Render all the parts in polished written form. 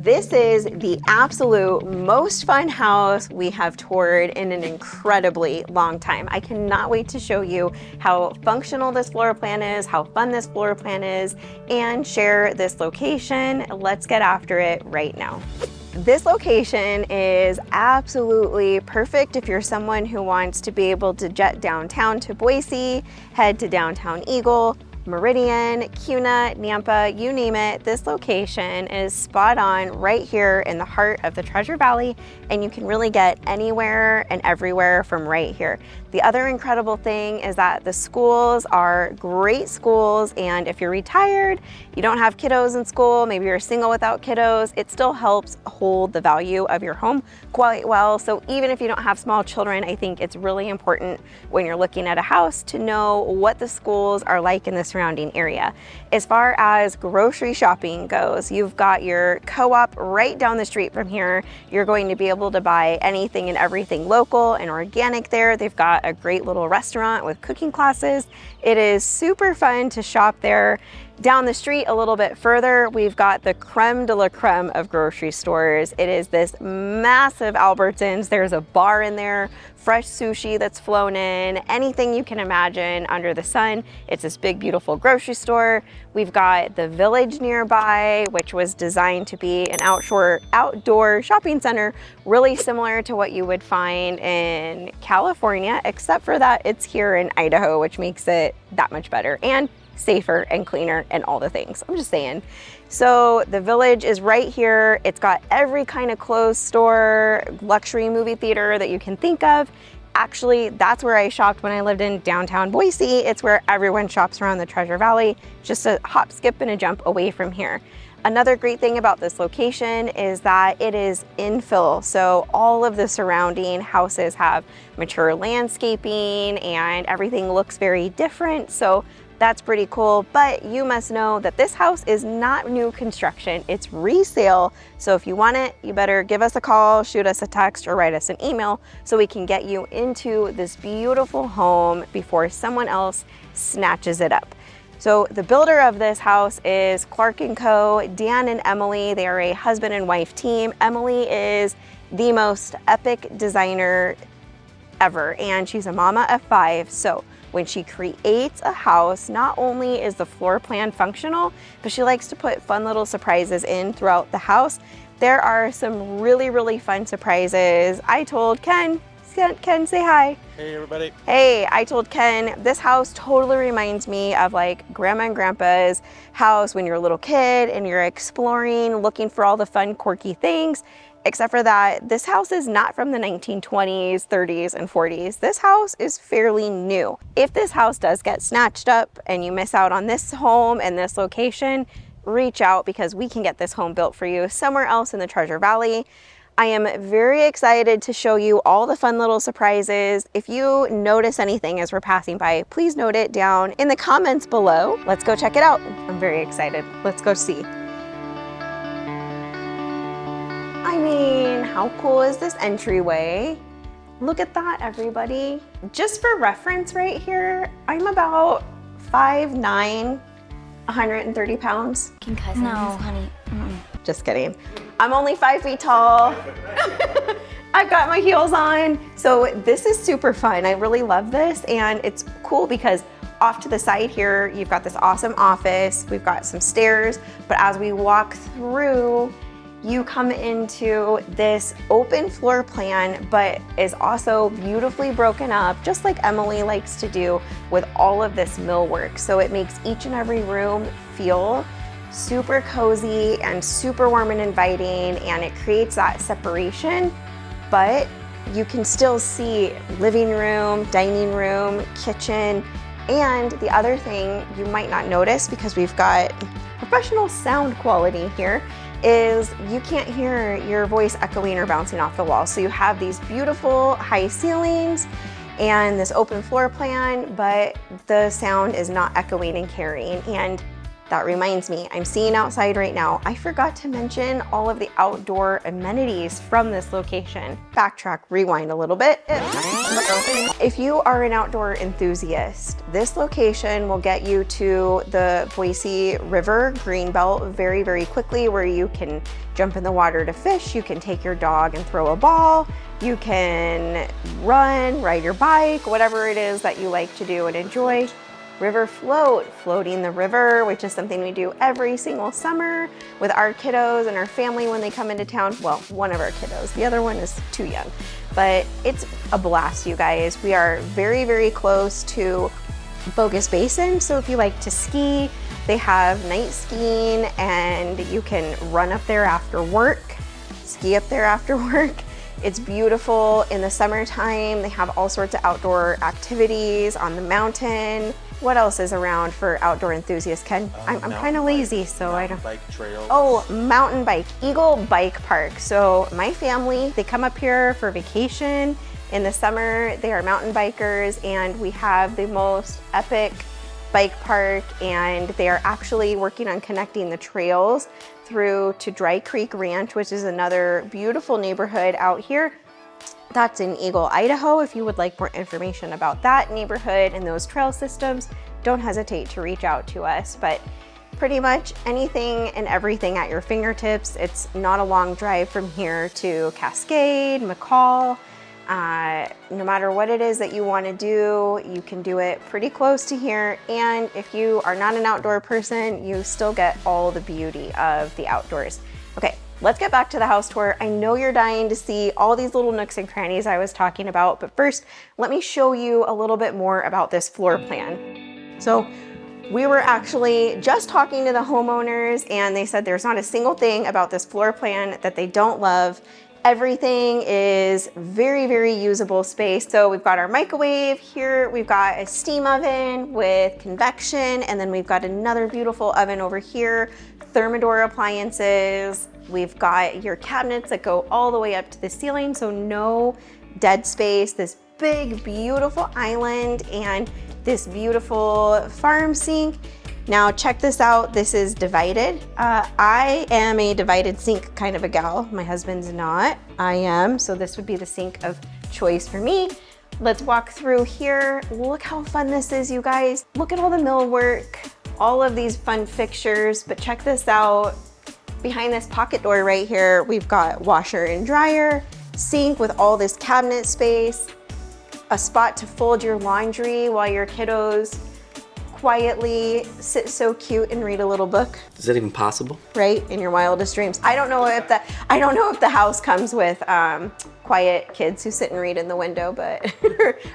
This is the absolute most fun house we have toured in an incredibly long time. I cannot wait to show you how functional this floor plan is, how fun this floor plan is, and share this location. Let's get after it right now. This location is absolutely perfect if you're someone who wants to be able to jet downtown to Boise, head to downtown Eagle, Meridian, Kuna, Nampa, you name it. This location is spot on right here in the heart of the Treasure Valley, and you can really get anywhere and everywhere from right here. The other incredible thing is that the schools are great schools, and if you're retired, you don't have kiddos in school, maybe you're single without kiddos, it still helps hold the value of your home quite well. So even if you don't have small children, I think it's really important when you're looking at a house to know what the schools are like in the surrounding area. As far as grocery shopping goes, you've got your co-op right down the street from here. You're going to be able to buy anything and everything local and organic there. They've got a great little restaurant with cooking classes. It is super fun to shop there. Down the street a little bit further, we've got the creme de la creme of grocery stores. It is this massive Albertsons. There's a bar in there, fresh sushi that's flown in, anything you can imagine under the sun. It's this big, beautiful grocery store. We've got the Village nearby, which was designed to be an outdoor shopping center, really similar to what you would find in California, except for that it's here in Idaho, which makes it that much better and safer and cleaner and all the things. I'm just saying. So the Village is right here. It's got every kind of clothes store, luxury movie theater that you can think of. Actually, that's where I shopped when I lived in downtown Boise. It's where everyone shops around the Treasure Valley, just a hop, skip, and a jump away from here. Another great thing about this location is that it is infill, so all of the surrounding houses have mature landscaping and everything looks very different. So that's pretty cool, but you must know that this house is not new construction, it's resale. So if you want it, you better give us a call, shoot us a text, or write us an email so we can get you into this beautiful home before someone else snatches it up. So the builder of this house is Clark & Co. Dan and Emily, they are a husband and wife team. Emily is the most epic designer ever, and she's a mama of 5. So when she creates a house, not only is the floor plan functional, but she likes to put fun little surprises in throughout the house. There are some really, really fun surprises. I told Ken, say hi. Hey everybody. Hey, I told Ken, this house totally reminds me of like Grandma and Grandpa's house when you're a little kid and you're exploring, looking for all the fun, quirky things. Except for that, this house is not from the 1920s, 30s, and 40s. This house is fairly new. If this house does get snatched up and you miss out on this home and this location, reach out because we can get this home built for you somewhere else in the Treasure Valley. I am very excited to show you all the fun little surprises. If you notice anything as we're passing by, please note it down in the comments below. Let's go check it out. I'm very excited. Let's go see. I mean, how cool is this entryway? Look at that, everybody. Just for reference right here, I'm about 5'9", 130 pounds. Cousins, no, honey. Just kidding. I'm only 5 feet tall. I've got my heels on. So this is super fun. I really love this, and it's cool because off to the side here, you've got this awesome office. We've got some stairs, but as we walk through, you come into this open floor plan, but is also beautifully broken up, just like Emily likes to do with all of this millwork. So it makes each and every room feel super cozy and super warm and inviting, and it creates that separation, but you can still see living room, dining room, kitchen, and the other thing you might not notice because we've got professional sound quality here is you can't hear your voice echoing or bouncing off the wall. So you have these beautiful high ceilings and this open floor plan, but the sound is not echoing and carrying. And That reminds me, I'm seeing outside right now, I forgot to mention all of the outdoor amenities from this location. Backtrack, rewind a little bit. If you are an outdoor enthusiast, this location will get you to the Boise River Greenbelt very, very quickly, where you can jump in the water to fish, you can take your dog and throw a ball, you can run, ride your bike, whatever it is that you like to do and enjoy. River float, floating the river, which is something we do every single summer with our kiddos and our family when they come into town. Well, one of our kiddos, the other one is too young, but it's a blast, you guys. We are very, very close to Bogus Basin, so if you like to ski, they have night skiing and you can run up there after work, ski up there after work. It's beautiful in the summertime. They have all sorts of outdoor activities on the mountain. What else is around for outdoor enthusiasts, Ken? I'm kind of lazy, so I don't. Bike trails. Oh, mountain bike, Eagle Bike Park. So my family, they come up here for vacation. In the summer, they are mountain bikers, and we have the most epic bike park, and they are actually working on connecting the trails through to Dry Creek Ranch, which is another beautiful neighborhood out here. That's in Eagle, Idaho. If you would like more information about that neighborhood and those trail systems, don't hesitate to reach out to us. But pretty much anything and everything at your fingertips. It's not a long drive from here to Cascade, McCall. No matter what it is that you want to do, you can do it pretty close to here. And if you are not an outdoor person, you still get all the beauty of the outdoors. Okay, let's get back to the house tour. I know you're dying to see all these little nooks and crannies I was talking about, but first, let me show you a little bit more about this floor plan. So we were actually just talking to the homeowners, and they said there's not a single thing about this floor plan that they don't love. Everything is very, very usable space. So we've got our microwave here, we've got a steam oven with convection, and then we've got another beautiful oven over here, Thermador appliances. We've got your cabinets that go all the way up to the ceiling, so no dead space, this big, beautiful island, and this beautiful farm sink. Now check this out, this is divided. I am a divided sink kind of a gal. My husband's not, I am. So this would be the sink of choice for me. Let's walk through here. Look how fun this is, you guys. Look at all the millwork, all of these fun fixtures, but check this out. Behind this pocket door right here, we've got washer and dryer, sink with all this cabinet space, a spot to fold your laundry while your kiddos quietly sit so cute and read a little book. Is that even possible? Right, in your wildest dreams. I don't know if the house comes with quiet kids who sit and read in the window, but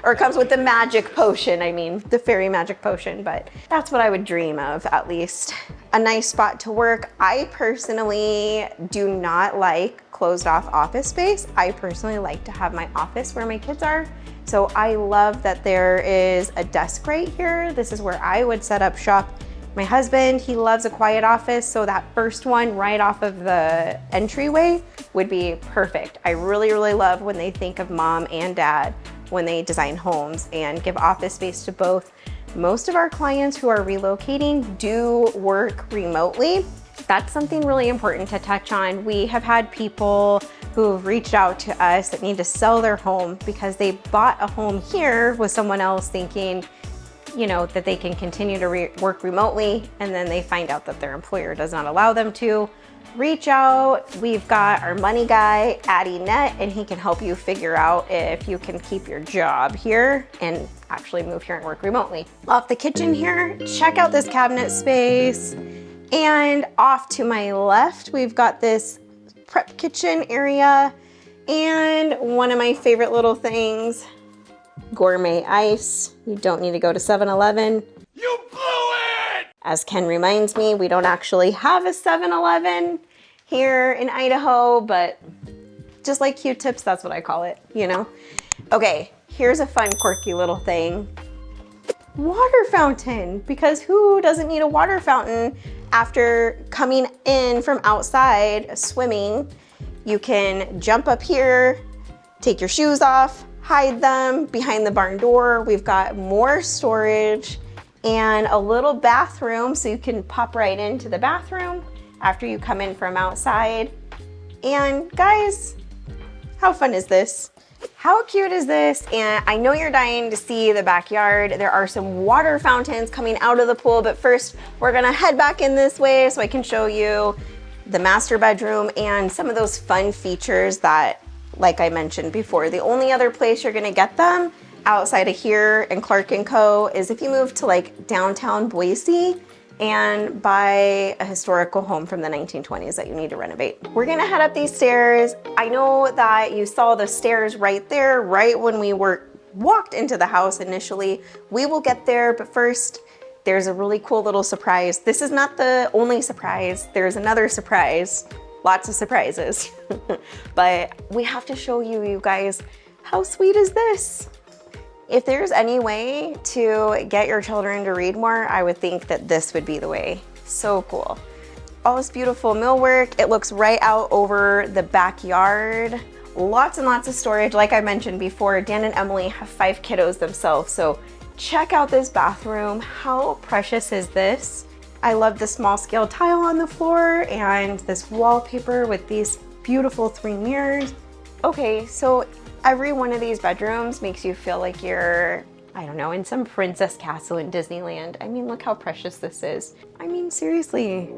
or comes with the magic potion. I mean, the fairy magic potion. But that's what I would dream of, at least. A nice spot to work. I personally do not like closed off office space. I personally like to have my office where my kids are. So I love that there is a desk right here. This is where I would set up shop. My husband, he loves a quiet office, so that first one right off of the entryway would be perfect. I really, really love when they think of mom and dad when they design homes and give office space to both. Most of our clients who are relocating do work remotely. That's something really important to touch on. We have had people who've reached out to us that need to sell their home because they bought a home here with someone else thinking, you know, that they can continue to work remotely, and then they find out that their employer does not allow them to. Reach out. We've got our money guy, Addie Net, and he can help you figure out if you can keep your job here and actually move here and work remotely. Off the kitchen here, check out this cabinet space. And off to my left, we've got this prep kitchen area, and one of my favorite little things, gourmet ice. You don't need to go to 7-Eleven. You blew it! As Ken reminds me, we don't actually have a 7-Eleven here in Idaho, but just like Q-tips, that's what I call it, you know? Okay, here's a fun, quirky little thing. Water fountain, because who doesn't need a water fountain after coming in from outside swimming? You can jump up here, take your shoes off, hide them behind the barn door. We've got more storage and a little bathroom so you can pop right into the bathroom after you come in from outside. And guys, how fun is this? How cute is this? And I know you're dying to see the backyard. There are some water fountains coming out of the pool, but first we're gonna head back in this way so I can show you the master bedroom and some of those fun features that, like I mentioned before, the only other place you're gonna get them outside of here in Clark & Co. is if you move to like downtown Boise and buy a historical home from the 1920s that you need to renovate. We're gonna head up these stairs. I know that you saw the stairs right there, right when we walked into the house initially. We will get there, but first, there's a really cool little surprise. This is not the only surprise. There's another surprise, lots of surprises. But we have to show you guys, how sweet is this? If there's any way to get your children to read more, I would think that this would be the way. So cool. All this beautiful millwork. It looks right out over the backyard. Lots and lots of storage. Like I mentioned before, Dan and Emily have 5 kiddos themselves, so check out this bathroom. How precious is this? I love the small scale tile on the floor and this wallpaper with these beautiful 3 mirrors. Okay, so every one of these bedrooms makes you feel like you're, I don't know, in some princess castle in Disneyland. I mean, look how precious this is. I mean, seriously.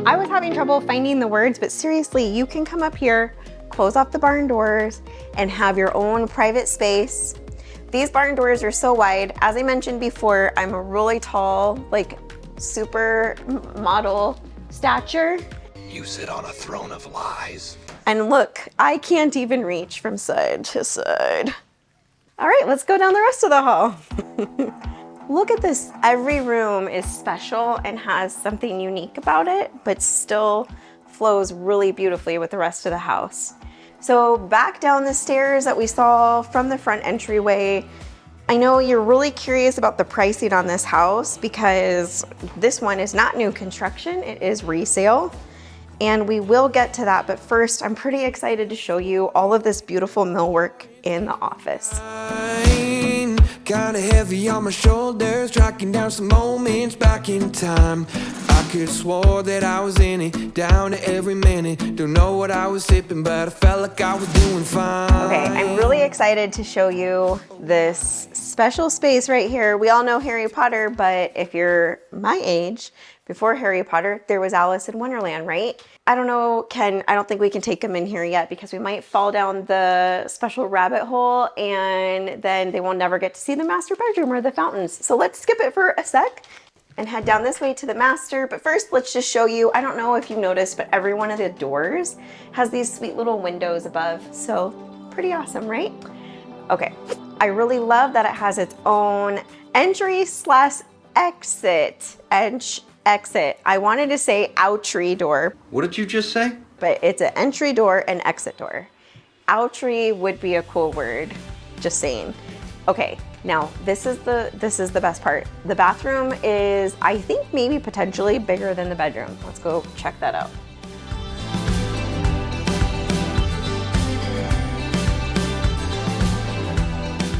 I was having trouble finding the words, but seriously, you can come up here, close off the barn doors, and have your own private space. These barn doors are so wide. As I mentioned before, I'm a really tall, like super model stature. You sit on a throne of lies. And look, I can't even reach from side to side. All right, let's go down the rest of the hall. Look at this. Every room is special and has something unique about it, but still flows really beautifully with the rest of the house. So back down the stairs that we saw from the front entryway, I know you're really curious about the pricing on this house because this one is not new construction, it is resale. And we will get to that, but first I'm pretty excited to show you all of this beautiful millwork in the office. Kinda heavy on my shoulders, tracking down some moments back in time. I could swore that I was in it, down to every minute. Don't know what I was sipping, but I felt like I was doing fine. Okay, I'm really excited to show you this special space right here. We all know Harry Potter, but if you're my age, before Harry Potter, there was Alice in Wonderland, right? I don't know, I don't think we can take them in here yet because we might fall down the special rabbit hole and then they will never get to see the master bedroom or the fountains. So let's skip it for a sec and head down this way to the master. But first, let's just show you, I don't know if you've noticed, but every one of the doors has these sweet little windows above. So pretty awesome, right? Okay, I really love that it has its own entry/exit. Exit. I wanted to say outry door. What did you just say? But it's an entry door and exit door. Outry would be a cool word, just saying. Okay, now this is the best part. The bathroom is, I think, maybe potentially bigger than the bedroom. Let's go check that out.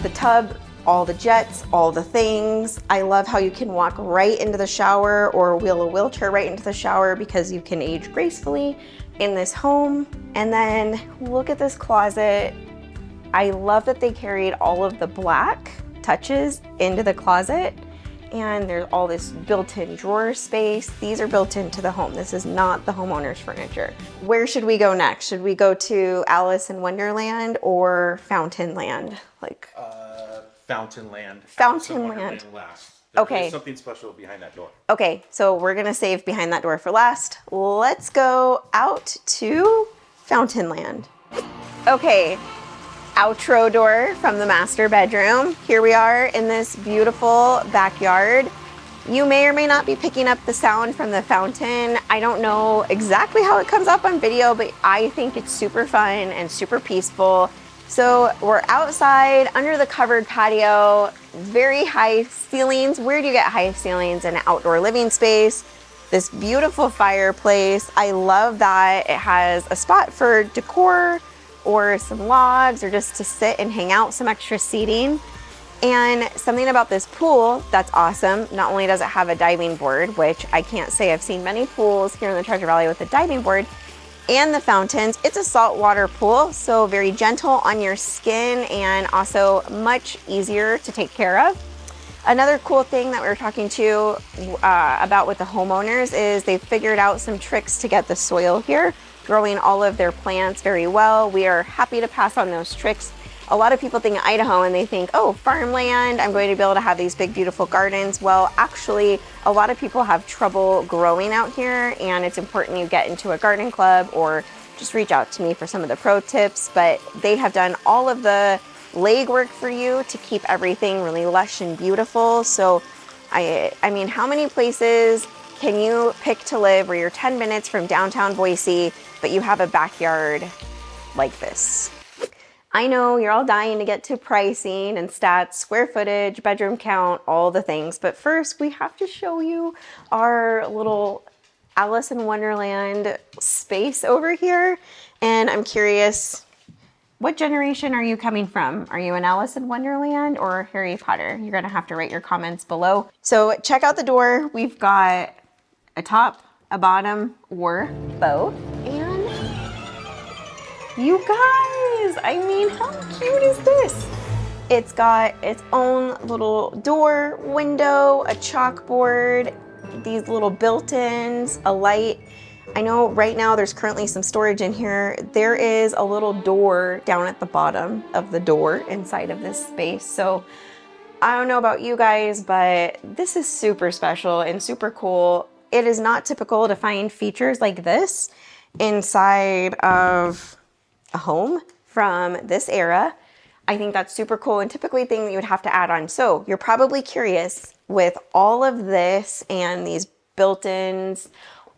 The tub, all the jets, all the things. I love how you can walk right into the shower or wheel a wheelchair right into the shower because you can age gracefully in this home. And then look at this closet. I love that they carried all of the black touches into the closet. And there's all this built-in drawer space. These are built into the home. This is not the homeowner's furniture. Where should we go next? Should we go to Alice in Wonderland or Fountainland? Fountainland. Fountainland. Last. Okay. There's something special behind that door. Okay, so we're gonna save behind that door for last. Let's go out to Fountainland. Okay, outro door from the master bedroom. Here we are in this beautiful backyard. You may or may not be picking up the sound from the fountain. I don't know exactly how it comes up on video, but I think it's super fun and super peaceful. So we're outside under the covered patio, very high ceilings. Where do you get high ceilings in an outdoor living space? This beautiful fireplace. I love that it has a spot for decor, or some logs, or just to sit and hang out, some extra seating. And something about this pool that's awesome, not only does it have a diving board, which I can't say I've seen many pools here in the Treasure Valley with a diving board, and the fountains. It's a saltwater pool, so very gentle on your skin and also much easier to take care of. Another cool thing that we were talking to about with the homeowners is they've figured out some tricks to get the soil here growing all of their plants very well. We are happy to pass on those tricks. A lot of people think Idaho and they think, oh, farmland, I'm going to be able to have these big, beautiful gardens. Well, actually, a lot of people have trouble growing out here, and it's important you get into a garden club or just reach out to me for some of the pro tips. But they have done all of the legwork for you to keep everything really lush and beautiful. So, I mean, how many places can you pick to live where you're 10 minutes from downtown Boise, but you have a backyard like this? I know you're all dying to get to pricing and stats, square footage, bedroom count, all the things. But first, we have to show you our little Alice in Wonderland space over here. And I'm curious, what generation are you coming from? Are you an Alice in Wonderland or Harry Potter? You're gonna have to write your comments below. So check out the door. We've got a top, a bottom, or both. And you guys, I mean, how cute is this? It's got its own little door, window, a chalkboard, these little built-ins, a light. I know right now there's currently some storage in here. There is a little door down at the bottom of the door inside of this space. So I don't know about you guys, but this is super special and super cool. It is not typical to find features like this inside of a home from this era. I think that's super cool and typically a thing that you would have to add on. So you're probably curious with all of this and these built-ins,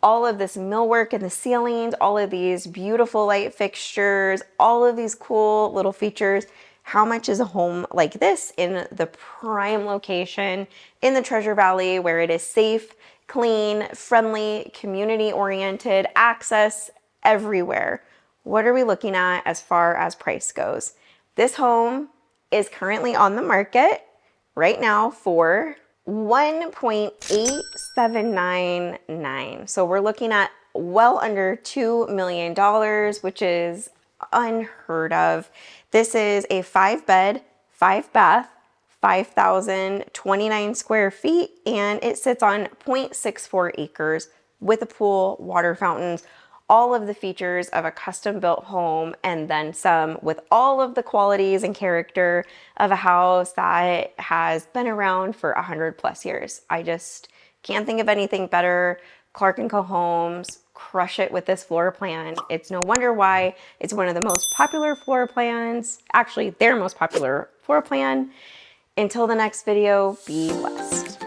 all of this millwork in the ceilings, all of these beautiful light fixtures, all of these cool little features. How much is a home like this in the prime location in the Treasure Valley where it is safe, clean, friendly, community-oriented, access everywhere? What are we looking at as far as price goes? This home is currently on the market right now for $1.8799. So we're looking at well under $2 million, which is unheard of. This is a 5-bed, 5-bath, 5,029 square feet, and it sits on 0.64 acres with a pool, water fountains, all of the features of a custom-built home, and then some, with all of the qualities and character of a house that has been around for 100+ years. I just can't think of anything better. Clark & Co. Homes crush it with this floor plan. It's no wonder why it's one of the most popular floor plans, actually their most popular floor plan. Until the next video, be blessed.